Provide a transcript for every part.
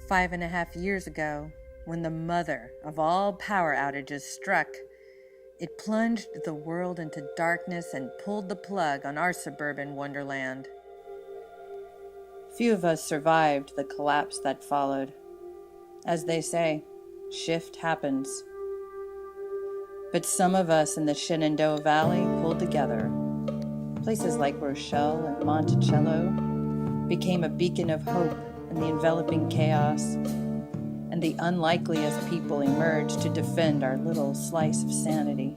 5.5 years ago, when the mother of all power outages struck, it plunged the world into darkness and pulled the plug on our suburban wonderland. Few of us survived the collapse that followed. As they say, shift happens. But some of us in the Shenandoah Valley pulled together. Places like Rochelle and Monticello became a beacon of hope in the enveloping chaos, and the unlikeliest people emerged to defend our little slice of sanity.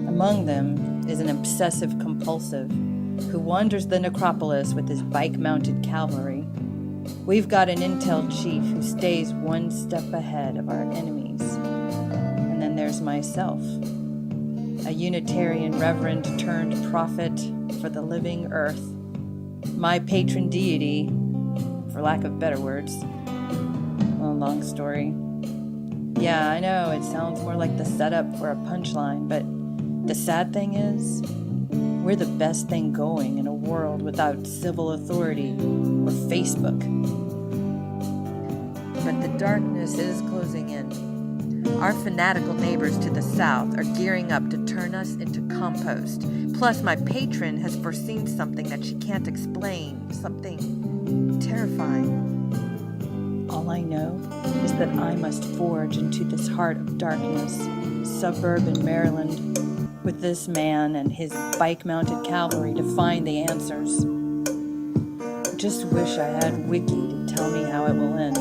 Among them is an obsessive-compulsive who wanders the necropolis with his bike-mounted cavalry. We've got an intel chief who stays one step ahead of our enemies. And then there's myself, a Unitarian reverend turned prophet for the living earth. My patron deity, for lack of better words. Well, long story. Yeah, I know, it sounds more like the setup for a punchline, but the sad thing is, we're the best thing going in a world without civil authority or Facebook. But the darkness is closing in. Our fanatical neighbors to the south are gearing up to turn us into compost. Plus, my patron has foreseen something that she can't explain, something terrifying. All I know is that I must forge into this heart of darkness, suburban Maryland, with this man and his bike-mounted cavalry to find the answers. I just wish I had Wiki to tell me how it will end.